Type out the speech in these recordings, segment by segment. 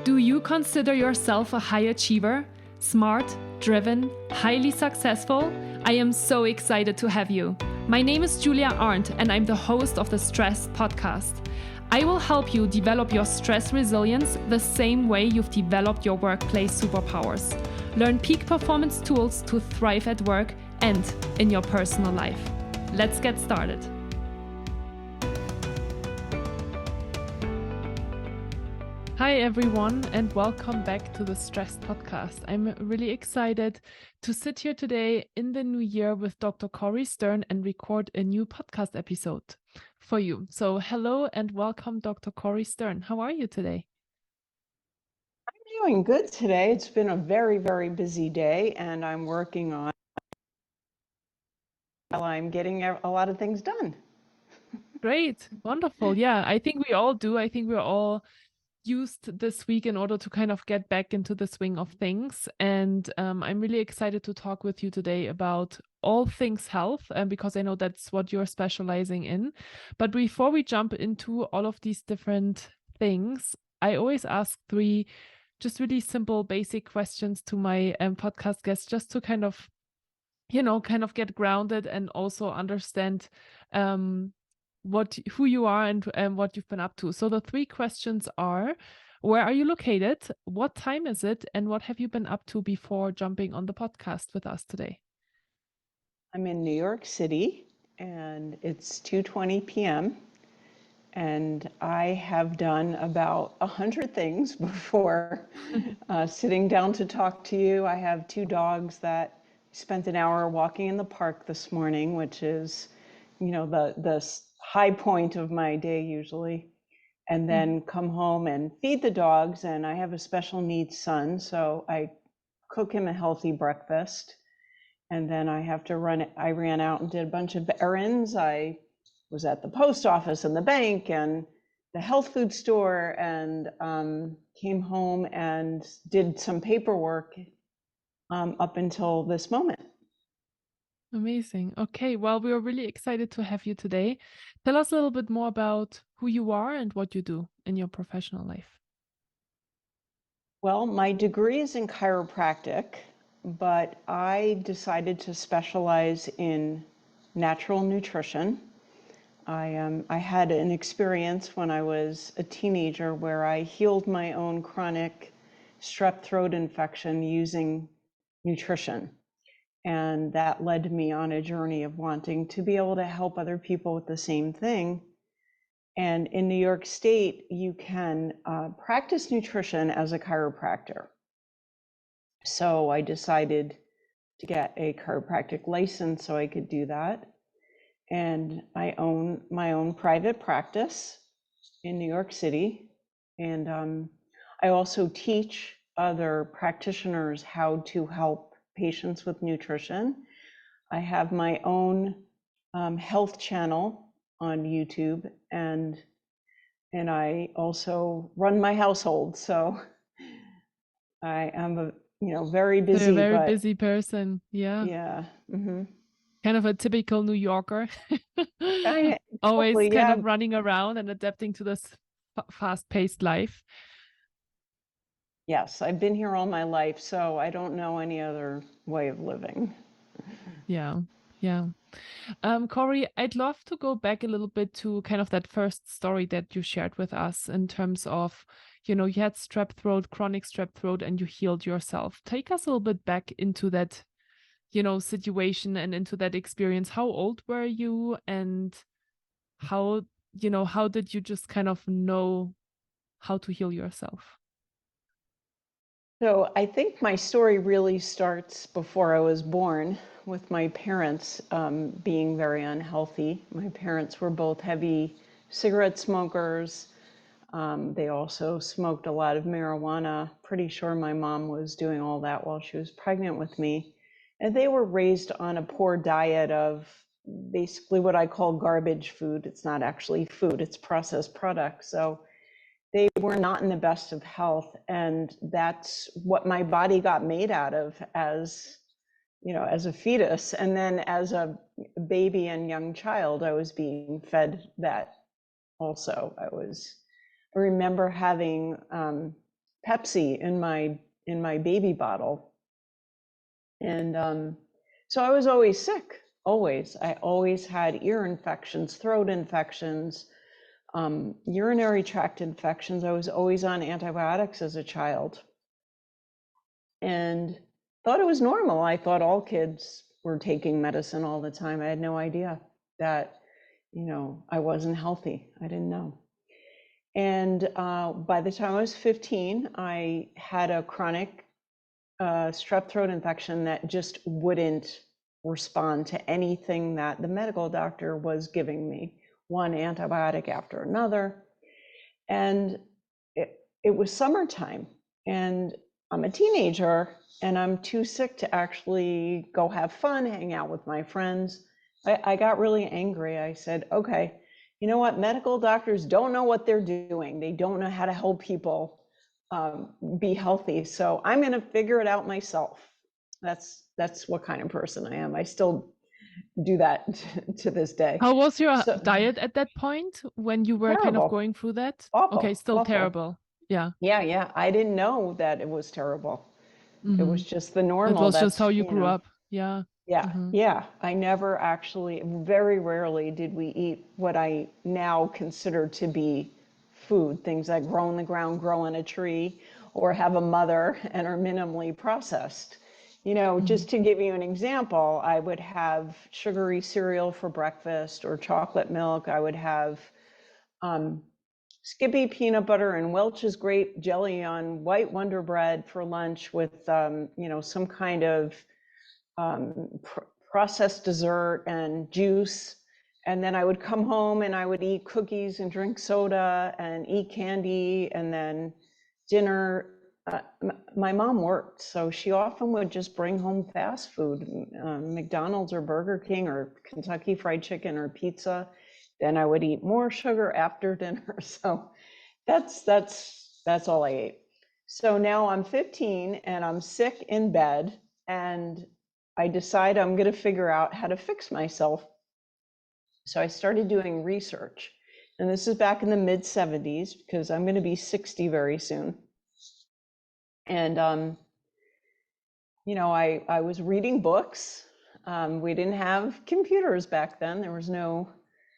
Do you consider yourself a high achiever? Smart, driven, highly successful? I am so excited to have you. My name is Julia Arndt and I'm the host of the Stress Podcast. I will help you develop your stress resilience the same way you've developed your workplace superpowers. Learn peak performance tools to thrive at work and in your personal life. Let's get started. Hi everyone and welcome back to the Stress Podcast. I'm really excited to sit here today in the new year with Dr. Cori Stern and record a new podcast episode for you. So hello and welcome, Dr. Cori Stern. How are you today? I'm doing good today. It's been a very, very busy day and I'm working on while I'm getting a lot of things done. Great. Wonderful. Yeah, I think we all do. I think we're all used this week in order to kind of get back into the swing of things. And I'm really excited to talk with you today about all things health, because I know that's what you're specializing in. But before we jump into all of these different things, I always ask three just really simple, basic questions to my podcast guests, just to kind of get grounded and also understand who you are and what you've been up to. So the three questions are: where are you located? What time is it? And what have you been up to before jumping on the podcast with us today? I'm in New York City and it's 2:20 p.m. and I have done about 100 things before sitting down to talk to you. I have two dogs that spent an hour walking in the park this morning, which is, the high point of my day usually. And then come home and feed the dogs. And I have a special needs son, so I cook him a healthy breakfast. And then I have to I ran out and did a bunch of errands. I was at the post office and the bank and the health food store and came home and did some paperwork up until this moment. Amazing. Okay, well, we are really excited to have you today. Tell us a little bit more about who you are and what you do in your professional life. Well, my degree is in chiropractic, but I decided to specialize in natural nutrition. I had an experience when I was a teenager where I healed my own chronic strep throat infection using nutrition. And that led me on a journey of wanting to be able to help other people with the same thing. And in New York State, you can practice nutrition as a chiropractor. So I decided to get a chiropractic license so I could do that. And I own my own private practice in New York City. And I also teach other practitioners how to help patients with nutrition. I have my own health channel on YouTube, and I also run my household. So I am a very busy, So a very busy person. Yeah. Yeah. Mm-hmm. Kind of a typical New Yorker. Always Hopefully, kind yeah. of running around and adapting to this fast-paced life. Yes, I've been here all my life, so I don't know any other way of living. Yeah. Cori, I'd love to go back a little bit to kind of that first story that you shared with us in terms of, you had strep throat, chronic strep throat, and you healed yourself. Take us a little bit back into that, situation and into that experience. How old were you, and how did you just kind of know how to heal yourself? So I think my story really starts before I was born, with my parents being very unhealthy. My parents were both heavy cigarette smokers. They also smoked a lot of marijuana. Pretty sure my mom was doing all that while she was pregnant with me. And they were raised on a poor diet of basically what I call garbage food. It's not actually food, it's processed products. So they were not in the best of health. And that's what my body got made out of as a fetus. And then as a baby and young child, I was being fed that also. I remember having Pepsi in my baby bottle. And so I was always sick, always. I always had ear infections, throat infections, urinary tract infections. I was always on antibiotics as a child and thought it was normal. I thought all kids were taking medicine all the time. I had no idea that, I wasn't healthy. I didn't know. And by the time I was 15, I had a chronic strep throat infection that just wouldn't respond to anything that the medical doctor was giving me, one antibiotic after another. And it was summertime, and I'm a teenager, and I'm too sick to actually go have fun, hang out with my friends. I got really angry. I said, okay, you know what? Medical doctors don't know what they're doing. They don't know how to help people be healthy. So I'm going to figure it out myself. That's what kind of person I am. I still do that to this day. How was your So diet at that point when you were kind of terrible, going through that? Okay, awful, still awful. terrible. Yeah. Yeah. I didn't know that it was terrible. It Hmm. was just the That normal. was just how That's, you grew up. Yeah. yeah, Hmm. yeah. I never actually, very rarely did we eat what I now consider to be food, things that grow in the ground, grow in a tree, or have a mother and are minimally processed. Hmm. Just to give you an example, I would have sugary cereal for breakfast or chocolate milk. I would have Skippy peanut butter and Welch's grape jelly on white Wonder Bread for lunch with, some kind of processed dessert and juice. And then I would come home and I would eat cookies and drink soda and eat candy. And then dinner. My mom worked, so she often would just bring home fast food, McDonald's or Burger King or Kentucky Fried Chicken or pizza. Then I would eat more sugar after dinner. So that's all I ate. So now I'm 15 and I'm sick in bed, and I decide I'm going to figure out how to fix myself. So I started doing research. And this is back in the mid 70s because I'm going to be 60 very soon. And I was reading books. We didn't have computers back then. There was no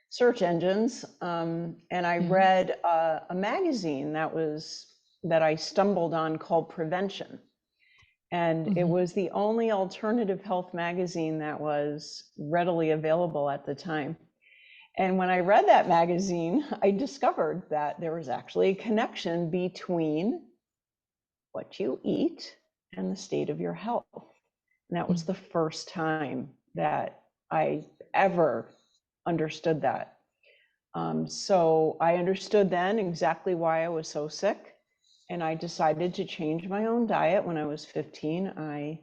search engines. And I Yeah. read a magazine that I stumbled on called Prevention. And it Hmm. was the only alternative health magazine that was readily available at the time. And when I read that magazine, I discovered that there was actually a connection between what you eat and the state of your health. And that was the first time that I ever understood that. So I understood then exactly why I was so sick. And I decided to change my own diet when I was 15. I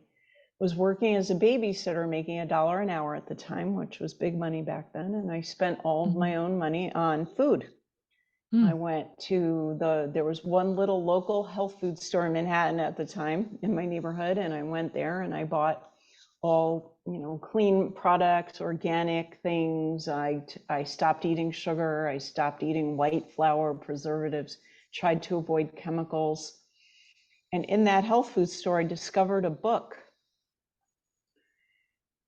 was working as a babysitter, making $1 an hour at the time, which was big money back then. And I spent all of Hmm. my own money on food. I went to there was one little local health food store in Manhattan at the time in my neighborhood. And I went there and I bought all, clean products, organic things. I stopped eating sugar. I stopped eating white flour, preservatives, tried to avoid chemicals. And in that health food store, I discovered a book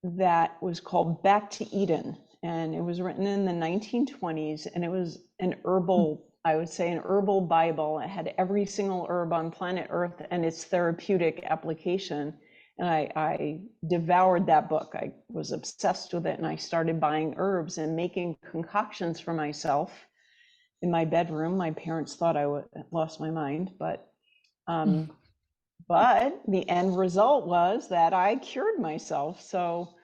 that was called Back to Eden. And it was written in the 1920s. And it was I would say an herbal Bible. It had every single herb on planet Earth and its therapeutic application. And I devoured that book. I was obsessed with it. And I started buying herbs and making concoctions for myself in my bedroom. My parents thought I lost my mind, but the end result was that I cured myself. So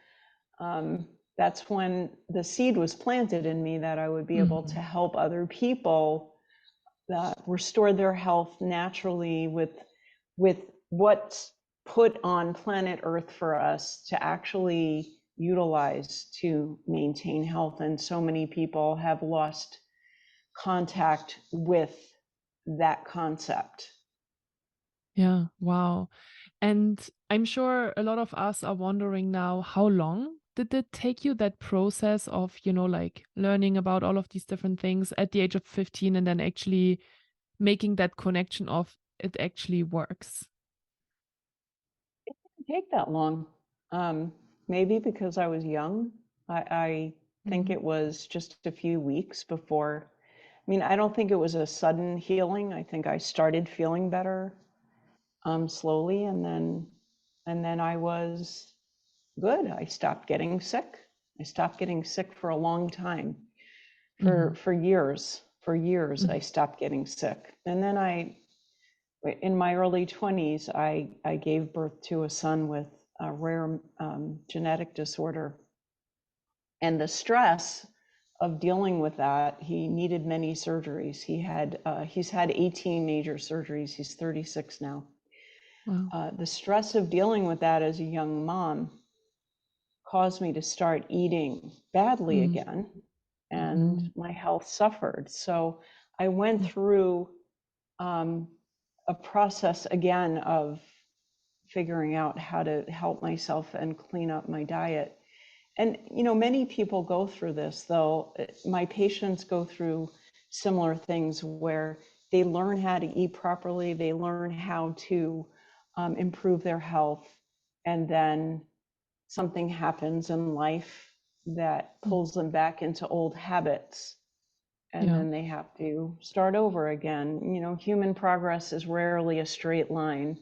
that's when the seed was planted in me that I would be able to Hmm. help other people restore their health naturally with what's put on planet Earth for us to actually utilize to maintain health. And so many people have lost contact with that concept. Yeah. Wow. And I'm sure a lot of us are wondering now, how long did it take you, that process of, like learning about all of these different things at the age of 15 and then actually making that connection of it actually works? It didn't take that long. Maybe because I was young. I think Mm-hmm. it was just a few weeks before. I mean, I don't think it was a sudden healing. I think I started feeling better slowly, and then I was good. I stopped getting sick. I stopped getting sick for a long time. Mm-hmm. For years. For years, I stopped getting sick. And then in my early 20s, I gave birth to a son with a rare genetic disorder. And the stress of dealing with that, he needed many surgeries. He's had 18 major surgeries. He's 36 now. Wow. The stress of dealing with that as a young mom caused me to start eating badly again, and Mm-hmm. my health suffered. So I went through um, a process again of figuring out how to help myself and clean up my diet. And, many people go through this, though. My patients go through similar things where they learn how to eat properly, they learn how to improve their health, and then something happens in life that pulls them back into old habits, and Yeah. then they have to start over again. Human progress is rarely a straight line.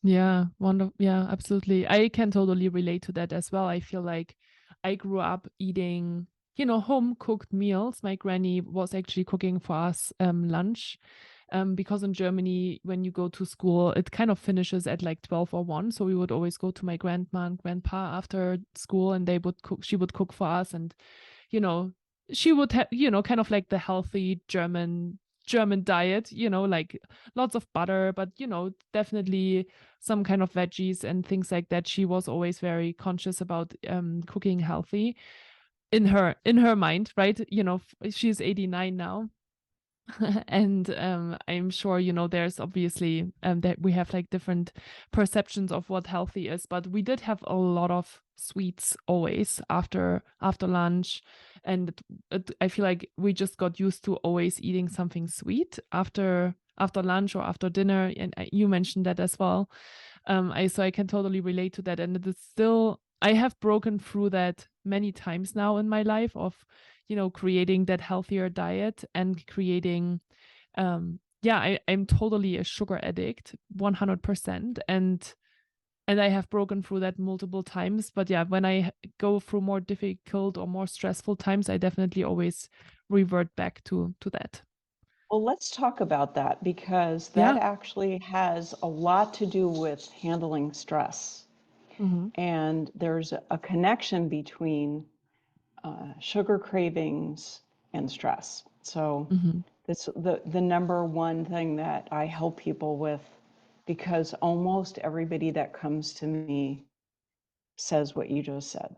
Yeah, wonderful. Yeah, absolutely. I can totally relate to that as well. I feel like I grew up eating, home cooked meals. My granny was actually cooking for us lunch. Because in Germany, when you go to school, it kind of finishes at like 12 or 1. So we would always go to my grandma and grandpa after school, and she would cook for us. And you know, she would have, kind of like the healthy German diet, like lots of butter, but definitely some kind of veggies and things like that. She was always very conscious about cooking healthy in her mind, right? She's 89 now. And I'm sure there's obviously that we have like different perceptions of what healthy is, but we did have a lot of sweets always after lunch. And I feel like we just got used to always eating something sweet after lunch or after dinner, and you mentioned that as well. I can totally relate to that, and it is still, I have broken through that many times now in my life of creating that healthier diet and creating yeah, I'm totally a sugar addict 100%, and I have broken through that multiple times. But yeah, when I go through more difficult or more stressful times, I definitely always revert back to that. Well, let's talk about that, because that Yeah. actually has a lot to do with handling stress. Mm-hmm. And there's a connection between sugar cravings and stress. So Mm-hmm. that's the number one thing that I help people with, because almost everybody that comes to me says what you just said.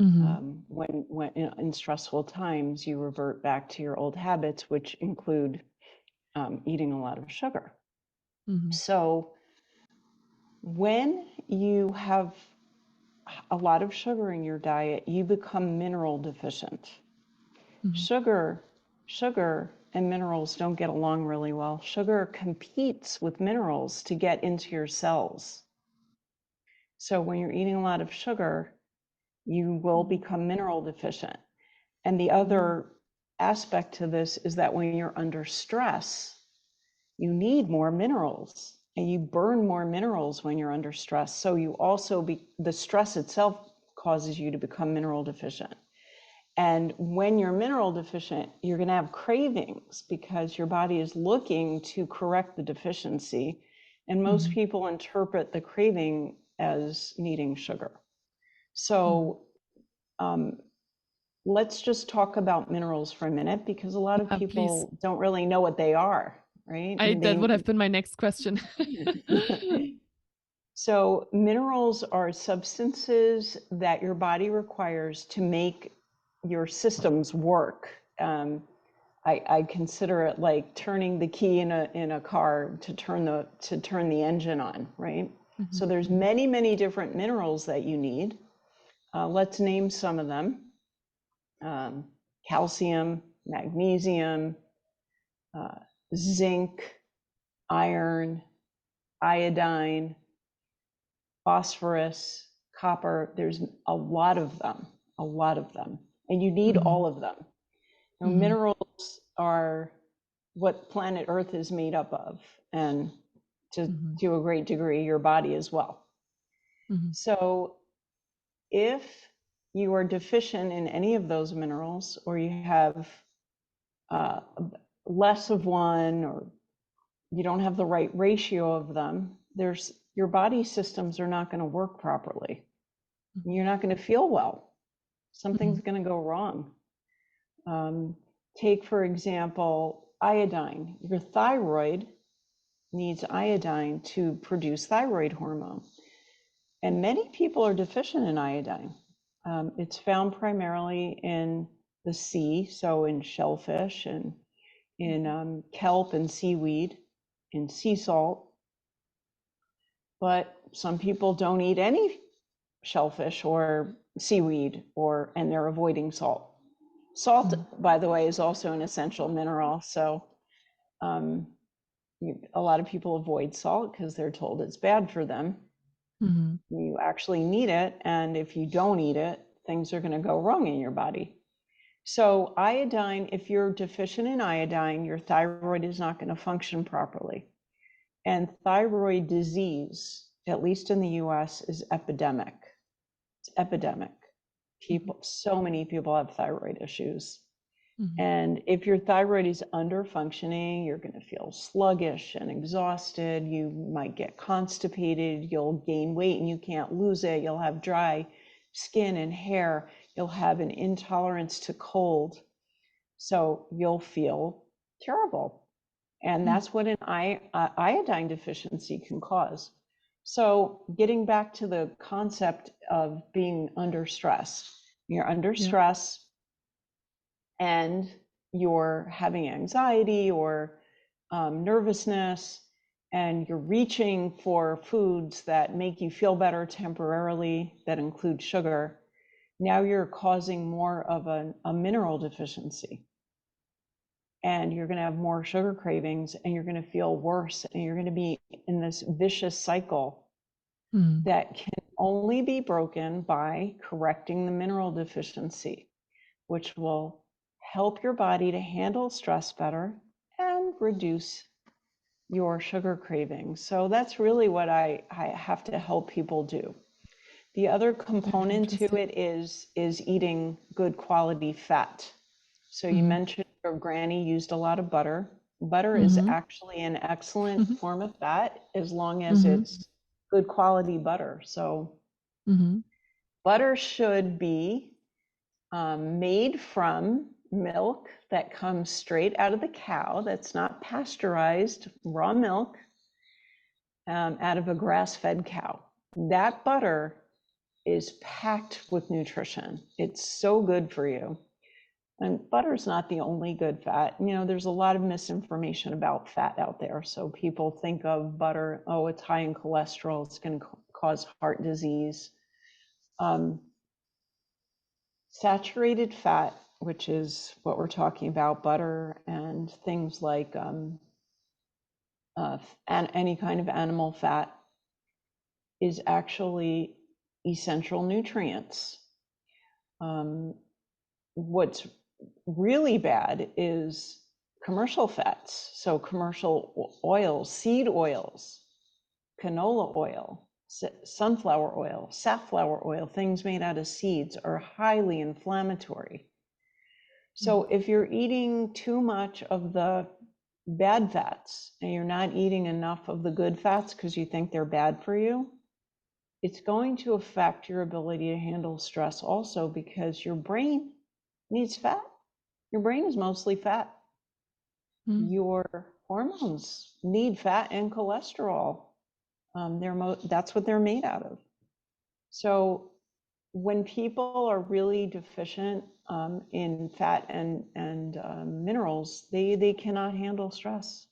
Mm-hmm. When in stressful times, you revert back to your old habits, which include eating a lot of sugar. Mm-hmm. So when you have a lot of sugar in your diet, you become mineral deficient. Mm-hmm. Sugar and minerals don't get along really well. Sugar competes with minerals to get into your cells. So when you're eating a lot of sugar, you will become mineral deficient. And the Mm-hmm. other aspect to this is that when you're under stress, you need more minerals, and you burn more minerals when you're under stress. So the stress itself causes you to become mineral deficient. And when you're mineral deficient, you're going to have cravings because your body is looking to correct the deficiency. And most Mm-hmm. people interpret the craving as needing sugar. Mm-hmm. So um, let's just talk about minerals for a minute, because a lot of Yeah, please. people don't really know what they are, right? I That would have been my next question. So minerals are substances that your body requires to make your systems work. I consider it like turning the key in a car to turn the engine on, right? So there's Mm-hmm. many different minerals that you need. Let's name some of them: um, calcium, magnesium, uh, zinc, iron, iodine, phosphorus, copper. There's a lot of them, a lot of them. And you need Mhm. all of them. You know, Mhm. minerals are what planet Earth is made up of, and Mhm. to a great degree, your body as well. Mhm. So if you are deficient in any of those minerals, or you have uh, less of one, or you don't have the right ratio of them, your body systems are not going to work properly. You're not going to feel well. Something's Mhm. going to go wrong. Um, Take, for example, iodine. Your thyroid needs iodine to produce thyroid hormone. And many people are deficient in iodine. It's found primarily in the sea, so in shellfish and in kelp and seaweed, in sea salt. But some people don't eat any shellfish or seaweed, and they're avoiding salt. Salt, Mhm. by the way, is also an essential mineral. So um, a lot of people avoid salt because they're told it's bad for them. Mhm. You actually need it, and if you don't eat it, things are going to go wrong in your body. So iodine, if you're deficient in iodine, your thyroid is not going to function properly. And thyroid disease, at least in the US, is epidemic. It's epidemic. Mhm. So many people have thyroid issues. Mhm. And if your thyroid is under functioning, you're going to feel sluggish and exhausted. You might get constipated. You'll gain weight and you can't lose it. You'll have dry skin and hair. You'll have an intolerance to cold. So you'll feel terrible. And Mhm. that's what an iodine deficiency can cause. So getting back to the concept of being under stress, you're under Yeah. stress and you're having anxiety or nervousness, and you're reaching for foods that make you feel better temporarily, that include sugar, now you're causing more of a mineral deficiency. And you're going to have more sugar cravings, and you're going to feel worse, and you're going to be in this vicious cycle Mhm. that can only be broken by correcting the mineral deficiency, which will help your body to handle stress better and reduce your sugar cravings. So that's really what I have to help people do. The other Very component to interesting. it is eating good quality fat. So you Mhm. mentioned your granny used a lot of butter. Butter is Mhm. actually an excellent Mhm. form of fat as long as Mhm. it's good quality butter. So Mhm. butter should be made from milk that comes straight out of the cow, that's not pasteurized, raw milk out of a grass-fed cow. That butter is packed with nutrition. It's so good for you. And butter is not the only good fat. You know, there's a lot of misinformation about fat out there. So people think of butter, oh, it's high in cholesterol, it's going to cause heart disease. Um, Saturated fat, which is what we're talking about, butter and things like any kind of animal fat, is actually essential nutrients. Um, what's really bad is commercial fats. So commercial oils, seed oils, canola oil, sunflower oil, safflower oil, things made out of seeds are highly inflammatory. So Mhm. if you're eating too much of the bad fats and you're not eating enough of the good fats because you think they're bad for you, it's going to affect your ability to handle stress also, because your brain needs fat. Your brain is mostly fat. Mhm. Your hormones need fat and cholesterol. That's what they're made out of. So when people are really deficient in fat and minerals, they cannot handle stress.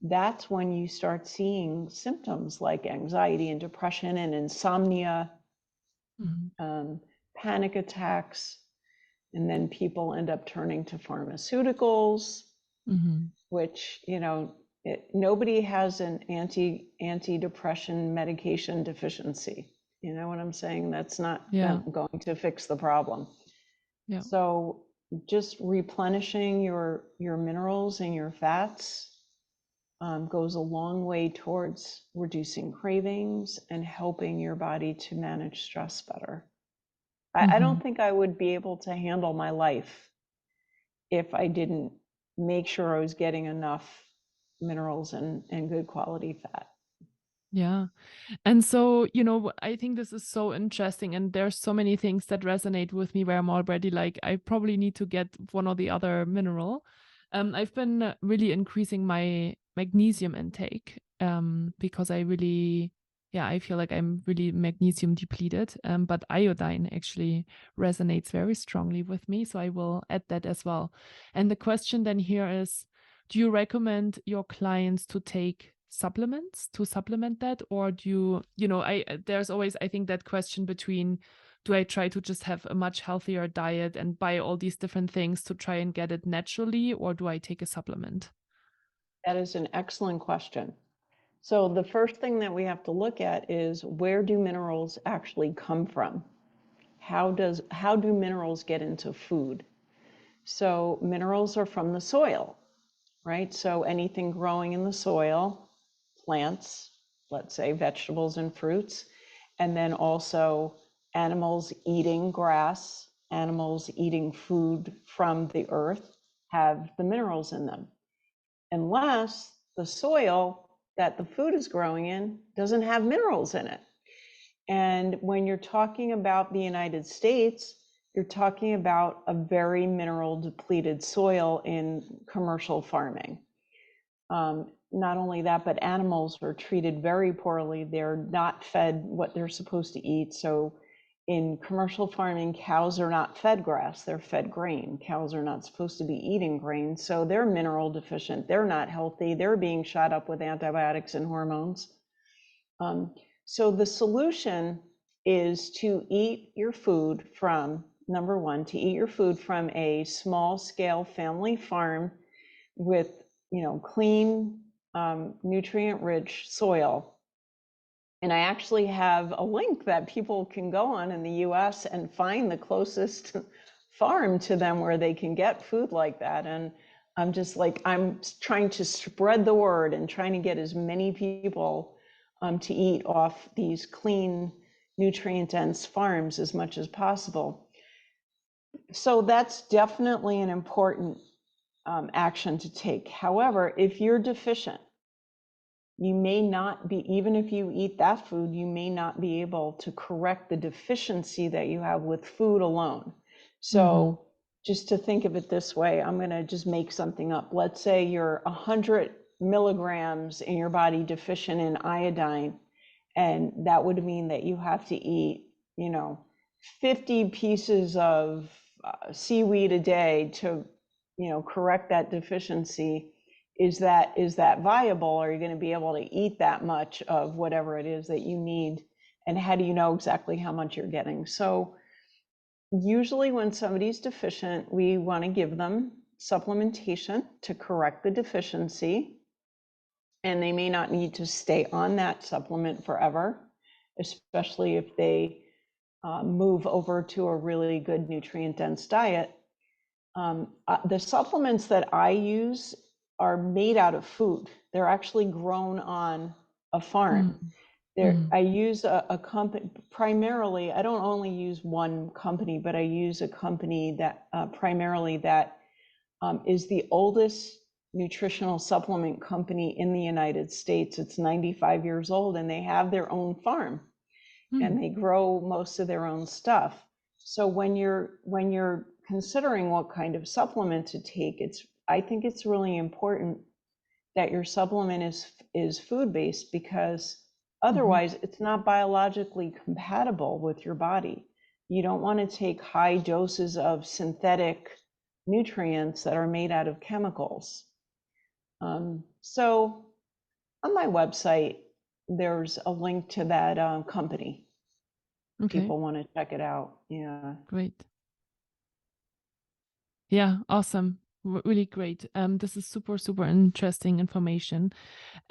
That's when you start seeing symptoms like anxiety and depression and insomnia, Mhm. um, panic attacks, and then people end up turning to pharmaceuticals, Mhm. which, you know, Nobody has an antidepressant medication deficiency. You know what I'm saying? That's not Yeah. going to fix the problem. Yeah. So just replenishing your minerals and your fats goes a long way towards reducing cravings and helping your body to manage stress better. I Hmm. don't think I would be able to handle my life if I didn't make sure I was getting enough minerals and good quality fat. Yeah. And so, I think this is so interesting. And there's so many things that resonate with me where I'm already like, I probably need to get one or the other mineral. I've been really increasing my magnesium intake because I feel like I'm really magnesium depleted. But iodine actually resonates very strongly with me. So I will add that as well. And the question then here is, do you recommend your clients to take supplements to supplement that, or do I there's always, I think, that question between, do I try to just have a much healthier diet and buy all these different things to try and get it naturally, or do I take a supplement? That is an excellent question. So the first thing that we have to look at is, where do minerals actually come from? How do minerals get into food? So minerals are from the soil, right? So anything growing in the soil, plants, let's say vegetables and fruits, and then also animals eating grass, animals eating food from the earth have the minerals in them. Unless the soil that the food is growing in doesn't have minerals in it. And when you're talking about the United States, you're talking about a very mineral depleted soil in commercial farming. Not only that, but animals are treated very poorly. They're not fed what they're supposed to eat. So in commercial farming, cows are not fed grass, they're fed grain. Cows are not supposed to be eating grain, so they're mineral deficient. They're not healthy. They're being shot up with antibiotics and hormones. So the solution is to eat your food from, number one, to eat your food from a small scale family farm with, clean, nutrient rich soil. And I actually have a link that people can go on in the US and find the closest farm to them where they can get food like that. And I'm trying to spread the word and trying to get as many people to eat off these clean, nutrient dense farms as much as possible. So that's definitely an important action to take. However, if you're deficient, you may not be, even if you eat that food, you may not be able to correct the deficiency that you have with food alone. Hmm. So just to think of it this way, I'm going to just make something up. Let's say you're 100 milligrams in your body deficient in iodine, and that would mean that you have to eat, 50 pieces of seaweed a day to, correct that deficiency. Is that viable? Are you going to be able to eat that much of whatever it is that you need? And how do you know exactly how much you're getting? So usually when somebody's deficient, we want to give them supplementation to correct the deficiency. And they may not need to stay on that supplement forever, especially if they move over to a really good nutrient dense diet. The supplements that I use are made out of food. They're actually grown on a farm. Mm-hmm. I use a company, primarily, I don't only use one company, but I use a company that primarily that is the oldest nutritional supplement company in the United States. It's 95 years old, and they have their own farm and they grow most of their own stuff. So when you're considering what kind of supplement to take, I think it's really important that your supplement is food based, because Hmm. otherwise it's not biologically compatible with your body. You don't want to take high doses of synthetic nutrients that are made out of chemicals. So on my website, there's a link to that company. Okay, People want to check it out. Yeah. great. Yeah, awesome. Really great. This is super, super interesting information.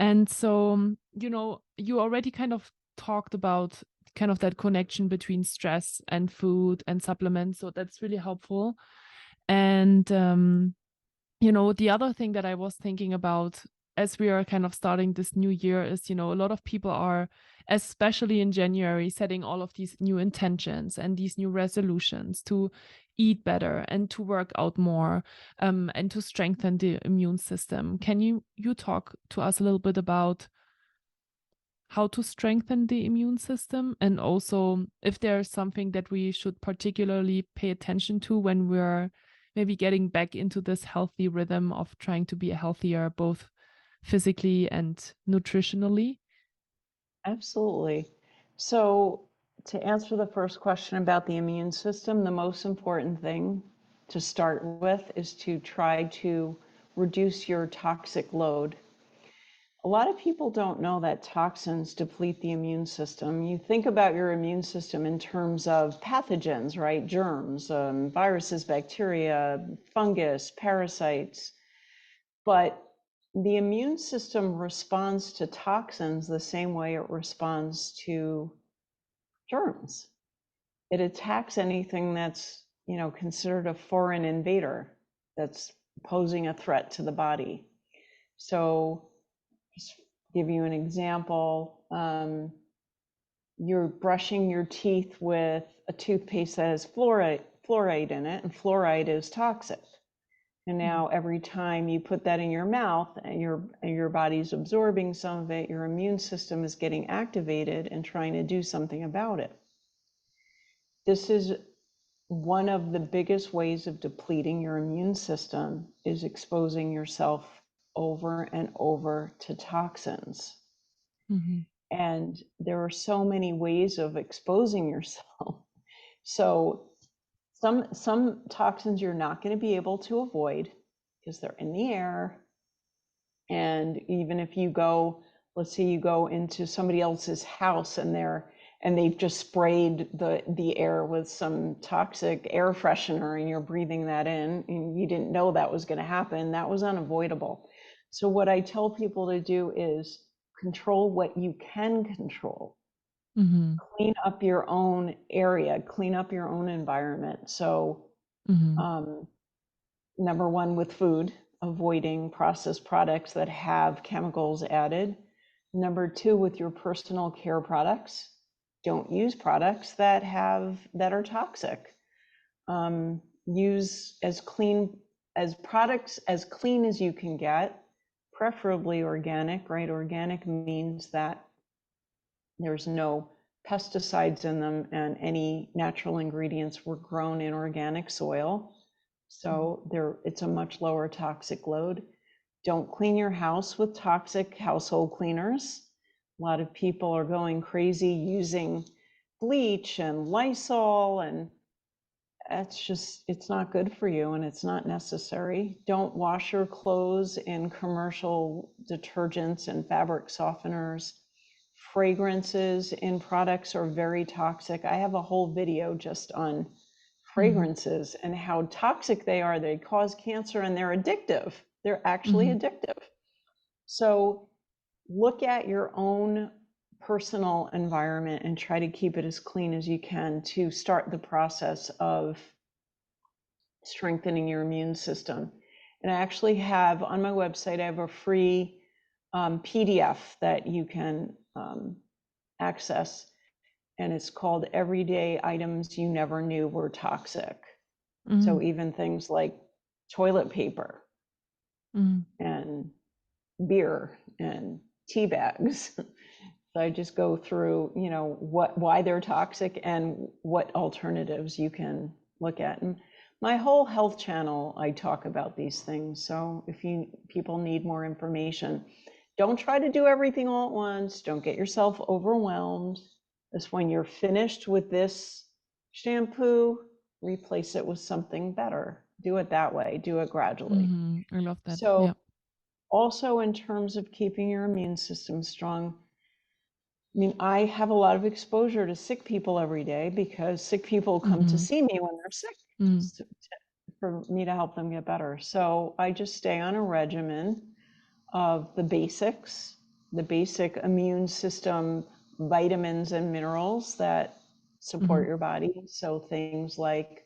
And so, you already kind of talked about kind of that connection between stress and food and supplements. So that's really helpful. And, the other thing that I was thinking about as we are kind of starting this new year is, a lot of people are, especially in January, setting all of these new intentions and these new resolutions to eat better and to work out more, and to strengthen the immune system. Can you talk to us a little bit about how to strengthen the immune system, and also if there's something that we should particularly pay attention to when we're maybe getting back into this healthy rhythm of trying to be healthier both physically and nutritionally? Absolutely. So, to answer the first question about the immune system, the most important thing to start with is to try to reduce your toxic load. A lot of people don't know that toxins deplete the immune system. You think about your immune system in terms of pathogens, right? Germs, viruses, bacteria, fungus, parasites. But the immune system responds to toxins the same way it responds to germs. It attacks anything that's, considered a foreign invader that's posing a threat to the body. So, just give you an example. You're brushing your teeth with a toothpaste that has fluoride in it, and fluoride is toxic. And now every time you put that in your mouth and your body's absorbing some of it, your immune system is getting activated and trying to do something about it. This is one of the biggest ways of depleting your immune system, is exposing yourself over and over to toxins. Mm-hmm. And there are so many ways of exposing yourself. So some toxins you're not going to be able to avoid because they're in the air. And even if you go, let's say you go into somebody else's house and they've just sprayed the air with some toxic air freshener and you're breathing that in and you didn't know that was going to happen, that was unavoidable. So what I tell people to do is control what you can control. Mm-hmm. Clean up your own area, clean up your own environment. So Mm-hmm. number one, with food, avoiding processed products that have chemicals added. Number two, with your personal care products, don't use products that are toxic. Use as clean products as clean as you can get, preferably organic, right? Organic means that there's no pesticides in them and any natural ingredients were grown in organic soil. So it's a much lower toxic load. Don't clean your house with toxic household cleaners. A lot of people are going crazy using bleach and Lysol, and it's not good for you and it's not necessary. Don't wash your clothes in commercial detergents and fabric softeners. Fragrances in products are very toxic. I have a whole video just on Mm-hmm. fragrances and how toxic they are. They cause cancer and they're addictive. They're actually Mm-hmm. addictive. So look at your own personal environment and try to keep it as clean as you can to start the process of strengthening your immune system. And I actually have on my website, I have a free PDF that you can access, and it's called Everyday Items You Never Knew Were Toxic. Mm-hmm. So even things like toilet paper Mm-hmm. and beer and tea bags. So I just go through, why they're toxic and what alternatives you can look at. And my whole health channel, I talk about these things. So if people need more information, don't try to do everything all at once. Don't get yourself overwhelmed. Just when you're finished with this shampoo, replace it with something better. Do it that way. Do it gradually. Mm-hmm. I love that. So Yeah. also in terms of keeping your immune system strong, I mean, I have a lot of exposure to sick people every day because sick people come to Mm-hmm. see me when they're sick Mm-hmm. just for me to help them get better. So I just stay on a regimen of the basics, the basic immune system vitamins and minerals that Mm-hmm. support your body. So things like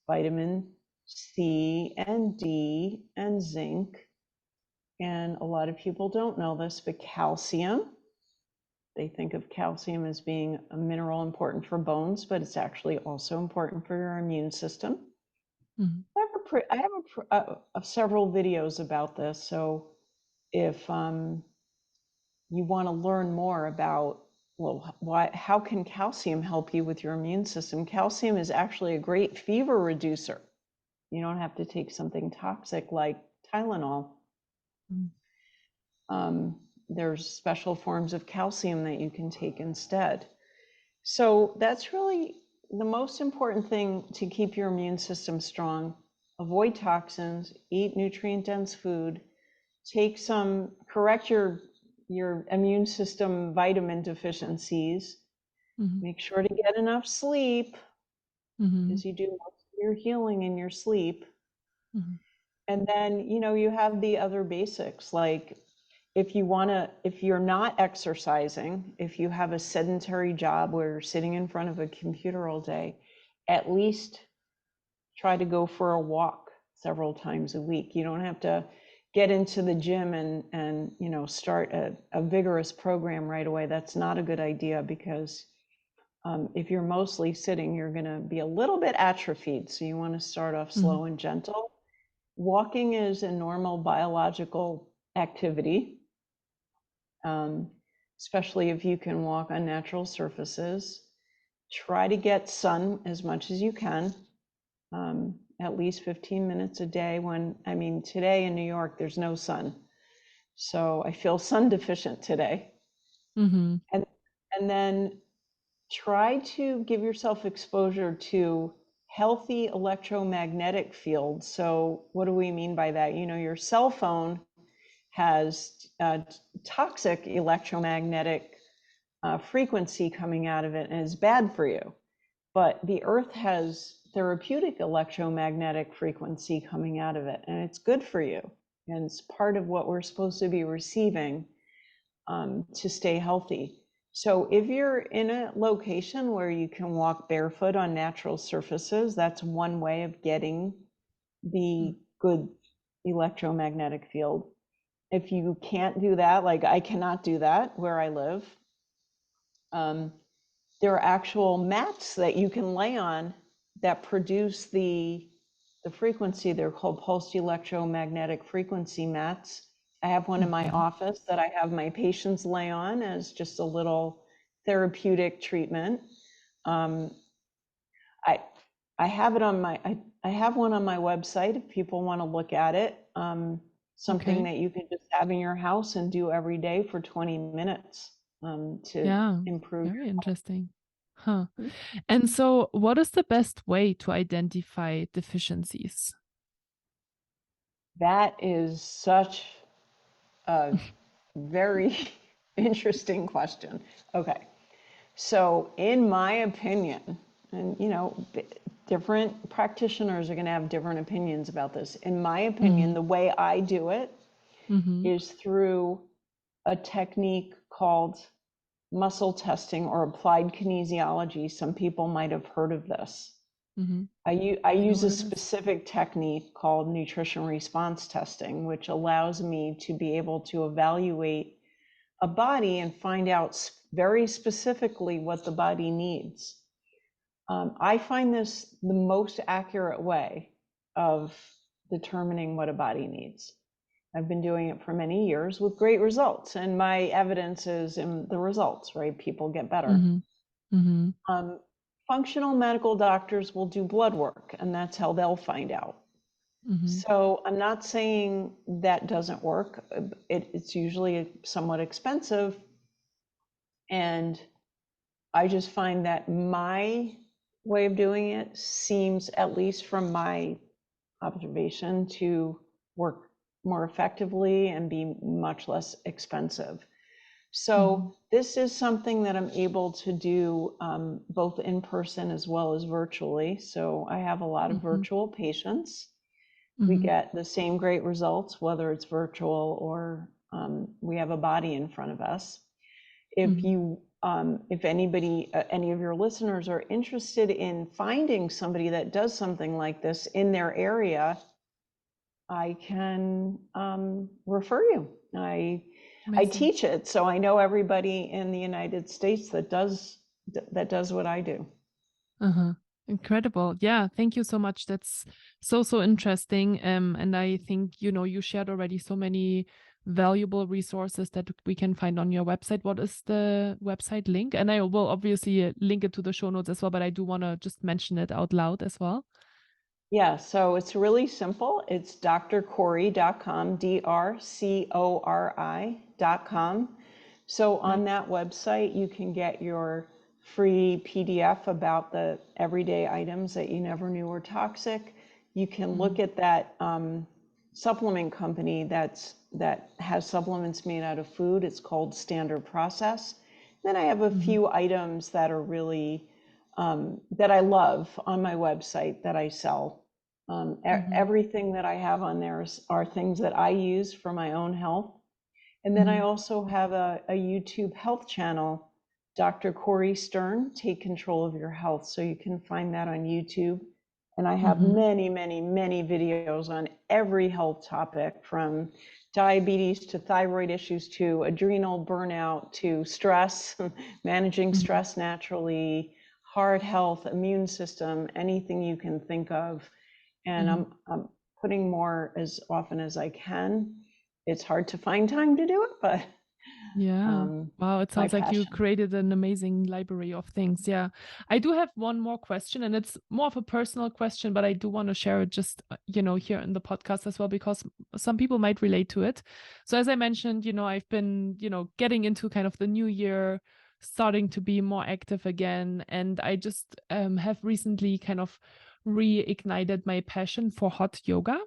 vitamin C and D and zinc. And a lot of people don't know this, but calcium. They think of calcium as being a mineral important for bones, but it's actually also important for your immune system. Mm-hmm. I have several videos about this. So if you want to learn more about, well, how can calcium help you with your immune system? Calcium is actually a great fever reducer. You don't have to take something toxic like Tylenol. There's special forms of calcium that you can take instead. So that's really the most important thing to keep your immune system strong. Avoid toxins, eat nutrient-dense food, correct your immune system vitamin deficiencies, Mm-hmm. make sure to get enough sleep Mm-hmm. because you do most of your healing in your sleep. Mm-hmm. And then, you have the other basics, like if you're not exercising, if you have a sedentary job where you're sitting in front of a computer all day, at least try to go for a walk several times a week. You don't have to get into the gym and start a vigorous program right away. That's not a good idea because if you're mostly sitting, you're going to be a little bit atrophied. So you want to start off Mm-hmm. slow and gentle. Walking is a normal biological activity, especially if you can walk on natural surfaces. Try to get sun as much as you can, at least 15 minutes a day. Today in New York, there's no sun. So I feel sun deficient today. Mm-hmm. And then try to give yourself exposure to healthy electromagnetic fields. So what do we mean by that? Your cell phone has toxic electromagnetic frequency coming out of it and is bad for you. But the Earth has therapeutic electromagnetic frequency coming out of it, and it's good for you. And it's part of what we're supposed to be receiving to stay healthy. So if you're in a location where you can walk barefoot on natural surfaces, that's one way of getting the good electromagnetic field. If you can't do that, like I cannot do that where I live, there are actual mats that you can lay on that produce the frequency. They're called pulsed electromagnetic frequency mats. I have one in my Okay. office that I have my patients lay on as just a little therapeutic treatment. Um, I I have it on I have one on my website if people want to look at it. Something Okay. that you can just have in your house and do every day for 20 minutes to Yeah. improve Very interesting. Huh. your. And so, what is the best way to identify deficiencies? That is such a very interesting question. Okay. So, in my opinion, and different practitioners are going to have different opinions about this. In my opinion, Mm-hmm. the way I do it Mm-hmm. is through a technique called muscle testing or applied kinesiology. Some people might have heard of this. Mm-hmm. I I know use a what it is. specific technique called nutrition response testing, which allows me to be able to evaluate a body and find out very specifically what the body needs. I find this the most accurate way of determining what a body needs. I've been doing it for many years with great results, and my evidence is in the results, right? People get better. Mm-hmm. Mm-hmm. Functional medical doctors will do blood work, and that's how they'll find out. Mm-hmm. So I'm not saying that doesn't work. It's usually somewhat expensive, and I just find that my way of doing it seems, at least from my observation, to work more effectively and be much less expensive. Mm-hmm. So this is something that I'm able to do both in person as well as virtually. So I have a lot of Mm-hmm. virtual patients. we Mm-hmm. get the same great results, whether it's virtual or we have a body in front of us. If Mm-hmm. you, if anybody, any of your listeners are interested in finding somebody that does something like this in their area, I can refer you. I Amazing. teach it, so I know everybody in the United States that does what I do. Uh-huh. Incredible. Yeah, thank you so much. That's so interesting. And I think, you shared already so many valuable resources that we can find on your website. What is the website link? And I will obviously link it to the show notes as well, but I do want to just mention it out loud as well. Yeah, so it's really simple. It's drcori.com, drcori.com. So Right. on that website, you can get your free PDF about the everyday items that you never knew were toxic. You can Mm-hmm. look at that supplement company that has supplements made out of food. It's called Standard Process. Then I have a Mm-hmm. few items that are really that I love on my website that I sell. Mm-hmm. Everything that I have on there are things that I use for my own health. And then I Mm-hmm. also have a YouTube health channel, Dr. Cori Stern, Take Control of Your Health. So you can find that on YouTube. And I have Mm-hmm. many videos on every health topic, from diabetes to thyroid issues to adrenal burnout to stress, managing Mm-hmm. stress naturally, heart health, immune system, anything you can think of. And Mm-hmm. I'm putting more as often as I can. It's hard to find time to do it, but Yeah. Wow, it it's my sounds like you passion. created an amazing library of things. Yeah. I do have one more question, and it's more of a personal question, but I do want to share it just, here in the podcast as well, because some people might relate to it. So as I mentioned, I've been, getting into kind of the new year, starting to be more active again. And I just have recently kind of reignited my passion for hot yoga.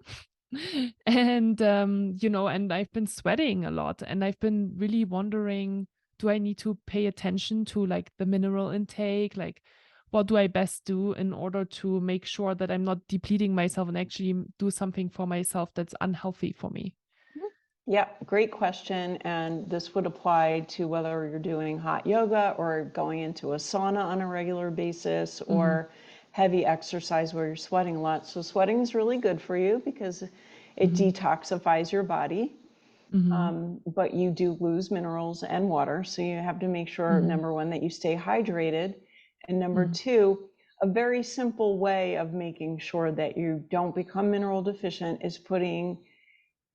And and I've been sweating a lot, and I've been really wondering, do I need to pay attention to like the mineral intake? Like, what do I best do in order to make sure that I'm not depleting myself and actually do something for myself that's unhealthy for me? Yeah, great question. And this would apply to whether you're doing hot yoga or going into a sauna on a regular basis Mm-hmm. or heavy exercise where you're sweating a lot. So sweating is really good for you because it Mm-hmm. detoxifies your body. Mm-hmm. But you do lose minerals and water. So you have to make sure, Mm-hmm. number one, that you stay hydrated. And number Mm-hmm. two, a very simple way of making sure that you don't become mineral deficient is putting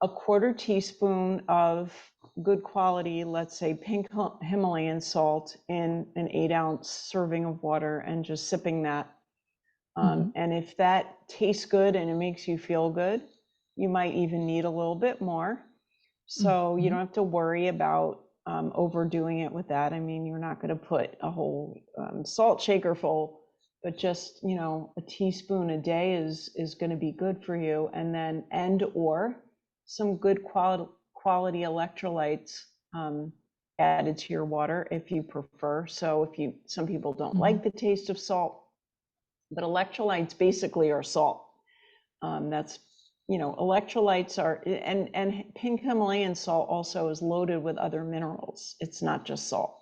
a quarter teaspoon of good quality, let's say pink Himalayan salt, in an 8-ounce serving of water and just sipping that. Mm-hmm. And if that tastes good and it makes you feel good, you might even need a little bit more. So you Mm-hmm. don't have to worry about overdoing it with that. I mean, you're not going to put a whole salt shaker full, but just, a teaspoon a day is going to be good for you. And then, or some good quality electrolytes added to your water if you prefer. So some people don't Mm-hmm. like the taste of salt, but electrolytes basically are salt. That's, electrolytes are, and pink Himalayan salt also is loaded with other minerals. It's not just salt.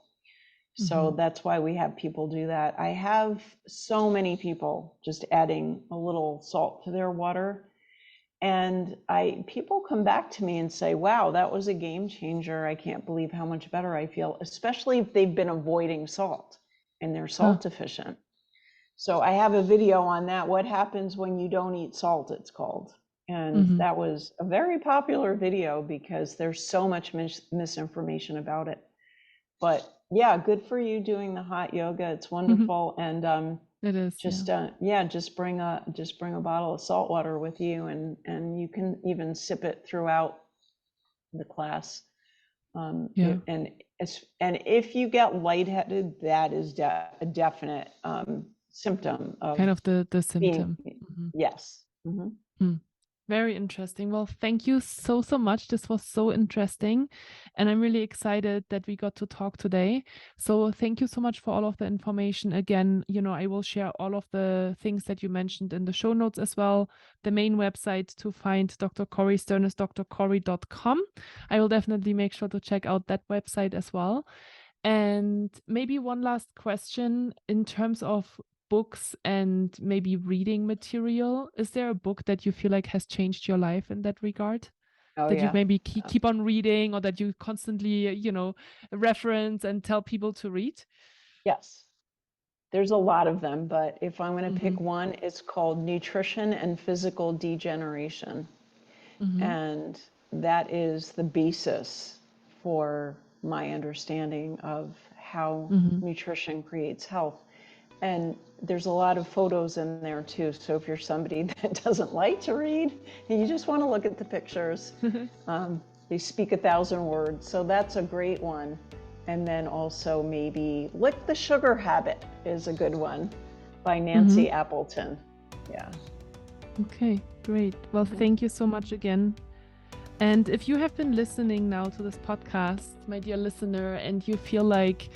Mm-hmm. So that's why we have people do that. I have so many people just adding a little salt to their water. And people come back to me and say, wow, that was a game changer. I can't believe how much better I feel, especially if they've been avoiding salt and they're Huh. salt deficient. So I have a video on that. What happens when you don't eat salt, it's called. And Mm-hmm. that was a very popular video because there's so much misinformation about it. But yeah, good for you doing the hot yoga. It's wonderful. And It is, yeah. just bring a bottle of salt water with you, and you can even sip it throughout the class. Yeah. And if you get lightheaded, that is a definite symptom Kind of of the being, symptom. Mm-hmm. yes. Mhm. Mm. Very interesting. Well, thank you so, so much. This was so interesting. And I'm really excited that we got to talk today. So thank you so much for all of the information. Again, I will share all of the things that you mentioned in the show notes as well. The main website to find Dr. Cori Stern is drcori.com. I will definitely make sure to check out that website as well. And maybe one last question in terms of books and maybe reading material. Is there a book that you feel like has changed your life in that regard? Oh, That you yeah. maybe keep on reading, or that you constantly, reference and tell people to read? Yes. There's a lot of them, but if I'm going to Mm-hmm. pick one, it's called Nutrition and Physical Degeneration. Mm-hmm. And that is the basis for my understanding of how Mm-hmm. nutrition creates health. And there's a lot of photos in there too. So if you're somebody that doesn't like to read and you just want to look at the pictures, they speak 1,000 words. So that's a great one. And then also maybe Lick the Sugar Habit is a good one by Mm-hmm. Nancy Appleton. Yeah. Okay, great. Well, thank you so much again. And if you have been listening now to this podcast, my dear listener, and you feel like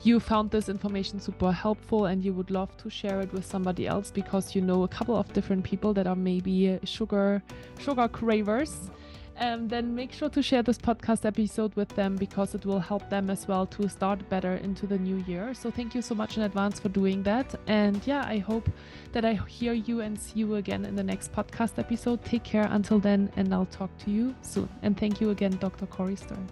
you found this information super helpful and you would love to share it with somebody else because you know a couple of different people that are maybe sugar cravers, then make sure to share this podcast episode with them, because it will help them as well to start better into the new year. So thank you so much in advance for doing that. And yeah, I hope that I hear you and see you again in the next podcast episode. Take care until then, and I'll talk to you soon. And thank you again, Dr. Cori Stern.